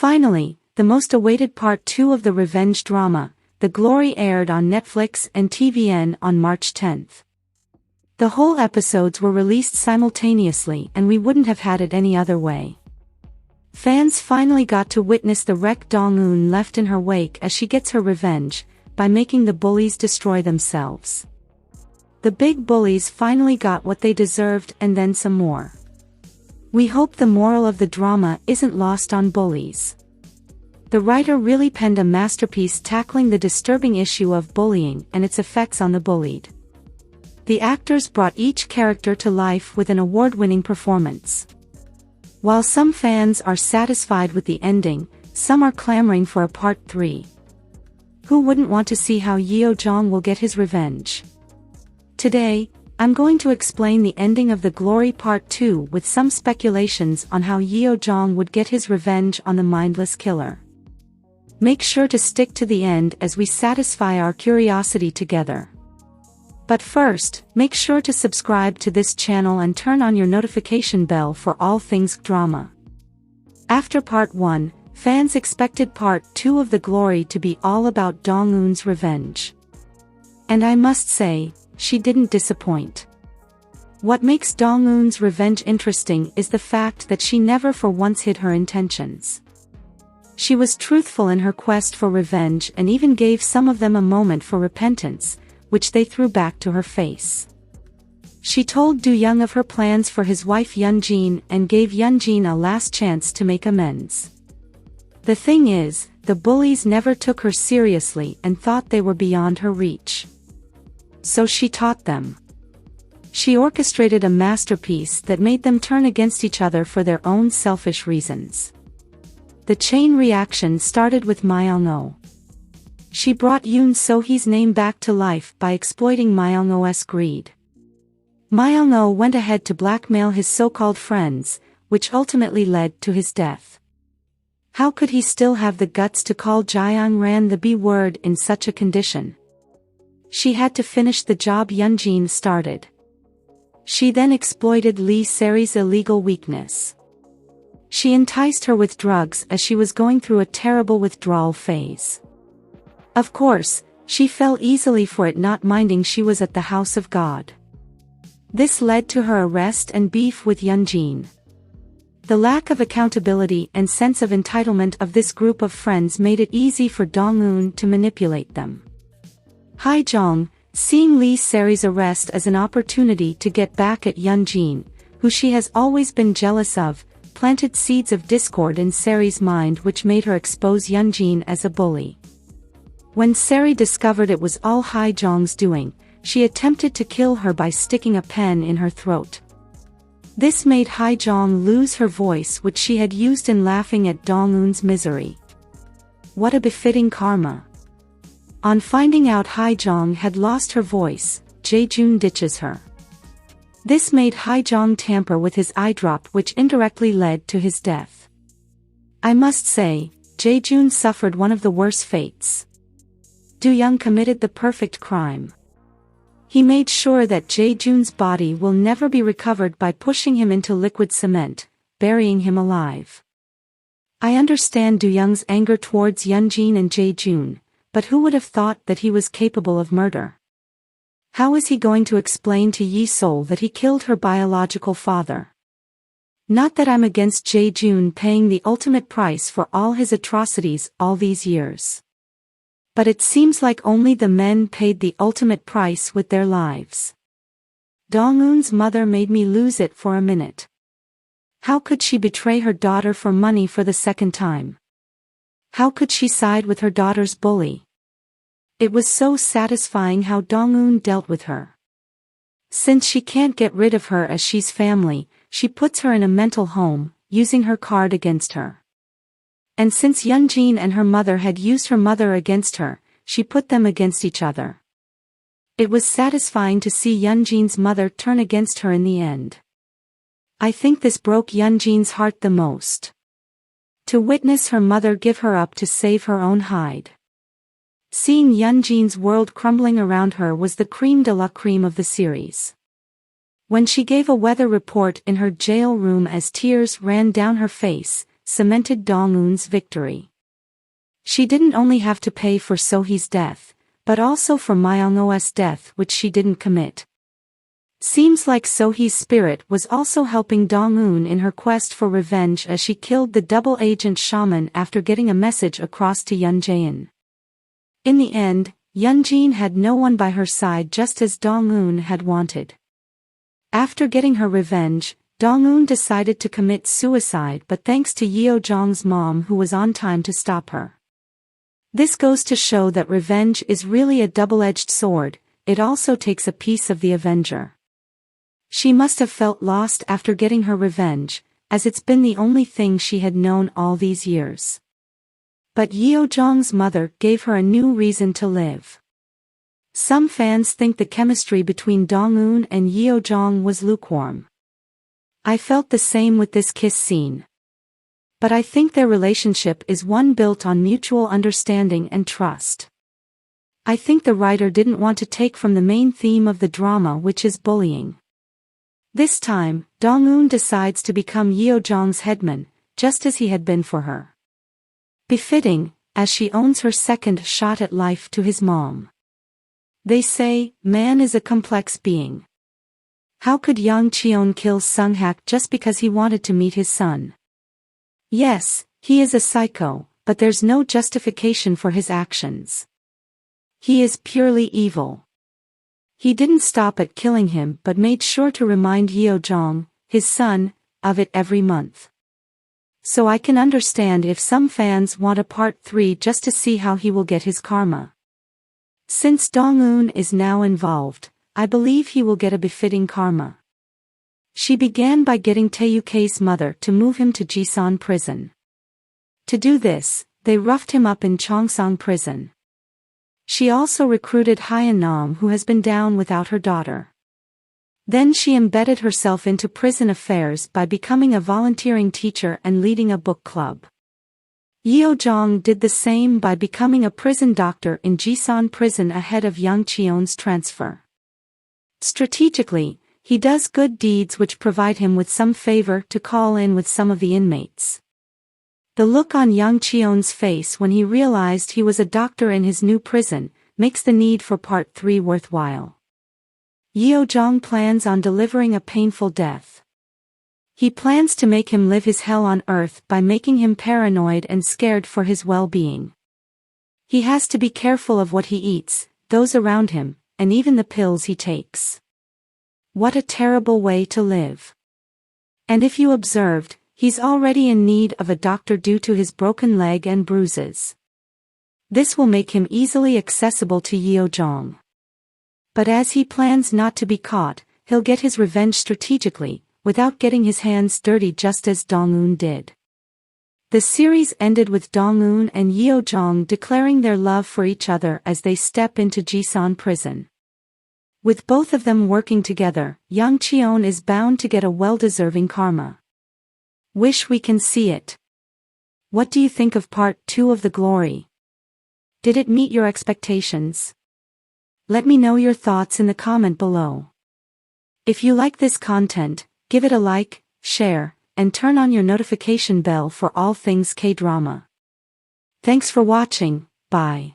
Finally, the most awaited part 2 of the revenge drama, The Glory, aired on Netflix and TVN on March 10th. The whole episodes were released simultaneously and we wouldn't have had it any other way. Fans finally got to witness the wreck Dong-Eun left in her wake as she gets her revenge, by making the bullies destroy themselves. The big bullies finally got what they deserved and then some more. We hope the moral of the drama isn't lost on bullies. The writer really penned a masterpiece tackling the disturbing issue of bullying and its effects on the bullied. The actors brought each character to life with an award-winning performance. While some fans are satisfied with the ending, some are clamoring for a part 3. Who wouldn't want to see how Yeo-Jeong will get his revenge? Today, I'm going to explain the ending of The Glory Part 2 with some speculations on how Yeo-Jeong would get his revenge on the mindless killer. Make sure to stick to the end as we satisfy our curiosity together. But first, make sure to subscribe to this channel and turn on your notification bell for all things drama. After Part 1, fans expected Part 2 of The Glory to be all about Dong-Eun's revenge. And I must say, she didn't disappoint. What makes Dong-Eun's revenge interesting is the fact that she never for once hid her intentions. She was truthful in her quest for revenge and even gave some of them a moment for repentance, which they threw back to her face. She told Do-Hyun of her plans for his wife Yeon-jin and gave Yeon-jin a last chance to make amends. The thing is, the bullies never took her seriously and thought they were beyond her reach. So she taught them. She orchestrated a masterpiece that made them turn against each other for their own selfish reasons. The chain reaction started with Myung-oh. She brought Yoon So-hee's name back to life by exploiting Myung-oh's greed. Myung-oh went ahead to blackmail his so-called friends, which ultimately led to his death. How could he still have the guts to call Ji-Yeon the B-word in such a condition? She had to finish the job Yeon-jin started. She then exploited Lee Seri's illegal weakness. She enticed her with drugs as she was going through a terrible withdrawal phase. Of course, she fell easily for it, not minding she was at the house of God. This led to her arrest and beef with Yeon-jin. The lack of accountability and sense of entitlement of this group of friends made it easy for Dong-Eun to manipulate them. Ji-Yeon, seeing Lee Seri's arrest as an opportunity to get back at Yeon-jin, who she has always been jealous of, planted seeds of discord in Seri's mind which made her expose Yeon-jin as a bully. When Seri discovered it was all Ji-Yeon's doing, she attempted to kill her by sticking a pen in her throat. This made Ji-Yeon lose her voice, which she had used in laughing at Dong-Eun's misery. What a befitting karma. On finding out Ji-Yeon had lost her voice, Jae-joon ditches her. This made Ji-Yeon tamper with his eye drop, which indirectly led to his death. I must say, Jae-joon suffered one of the worst fates. Do-Hyun committed the perfect crime. He made sure that Jae-joon's body will never be recovered by pushing him into liquid cement, burying him alive. I understand Do-Hyun's anger towards Yeon-jin and Jae-joon, but who would have thought that he was capable of murder? How is he going to explain to Yi-sol that he killed her biological father? Not that I'm against Jae-joon paying the ultimate price for all his atrocities all these years. But it seems like only the men paid the ultimate price with their lives. Dong-Eun's mother made me lose it for a minute. How could she betray her daughter for money for the second time? How could she side with her daughter's bully? It was so satisfying how Dong-Eun dealt with her. Since she can't get rid of her as she's family, she puts her in a mental home, using her card against her. And since Yeon-jin and her mother had used her mother against her, she put them against each other. It was satisfying to see Yeon-jin's mother turn against her in the end. I think this broke Yeon-jin's heart the most. To witness her mother give her up to save her own hide. Seeing Yeon-jin's world crumbling around her was the creme de la creme of the series. When she gave a weather report in her jail room as tears ran down her face, cemented Dong-Eun's victory. She didn't only have to pay for So-hee's death, but also for Myung-o's death, which she didn't commit. Seems like So-hee's spirit was also helping Dong-Eun in her quest for revenge, as she killed the double-agent shaman after getting a message across to Yeon-jin. In the end, Yeon-jin had no one by her side, just as Dong-Eun had wanted. After getting her revenge, Dong-Eun decided to commit suicide, but thanks to Yeo-Jeong's mom, who was on time to stop her. This goes to show that revenge is really a double-edged sword. It also takes a piece of the avenger. She must have felt lost after getting her revenge, as it's been the only thing she had known all these years. But Yeo-Jeong's mother gave her a new reason to live. Some fans think the chemistry between Dong-Eun and Yeo-Jeong was lukewarm. I felt the same with this kiss scene. But I think their relationship is one built on mutual understanding and trust. I think the writer didn't want to take from the main theme of the drama, which is bullying. This time, Dong-Eun decides to become Yeo-Jeong's headman, just as he had been for her. Befitting, as she owns her second shot at life to his mom. They say, man is a complex being. How could Ji-Yeon kill Sung-hak just because he wanted to meet his son? Yes, he is a psycho, but there's no justification for his actions. He is purely evil. He didn't stop at killing him but made sure to remind Yeo-Jeong, his son, of it every month. So I can understand if some fans want a part 3 just to see how he will get his karma. Since Dong-Eun is now involved, I believe he will get a befitting karma. She began by getting Tae-yuk's mother to move him to Jisan prison. To do this, they roughed him up in Cheongsong prison. She also recruited Hyun-nam, who has been down without her daughter. Then she embedded herself into prison affairs by becoming a volunteering teacher and leading a book club. Yeo-Jeong did the same by becoming a prison doctor in Jisan prison ahead of Young Cheon's transfer. Strategically, he does good deeds which provide him with some favor to call in with some of the inmates. The look on Young Cheon's face when he realized he was a doctor in his new prison makes the need for part 3 worthwhile. Yeo-Jeong plans on delivering a painful death. He plans to make him live his hell on earth by making him paranoid and scared for his well-being. He has to be careful of what he eats, those around him, and even the pills he takes. What a terrible way to live. And if you observed, he's already in need of a doctor due to his broken leg and bruises. This will make him easily accessible to Yeo-Jeong. But as he plans not to be caught, he'll get his revenge strategically, without getting his hands dirty, just as Dong-Eun did. The series ended with Dong-Eun and Yeo-Jeong declaring their love for each other as they step into Jisan prison. With both of them working together, Young Cheon is bound to get a well-deserving karma. Wish we can see it. What do you think of part 2 of The Glory? Did it meet your expectations? Let me know your thoughts in the comment below. If you like this content, give it a like, share, and turn on your notification bell for all things K-drama. Thanks for watching, bye.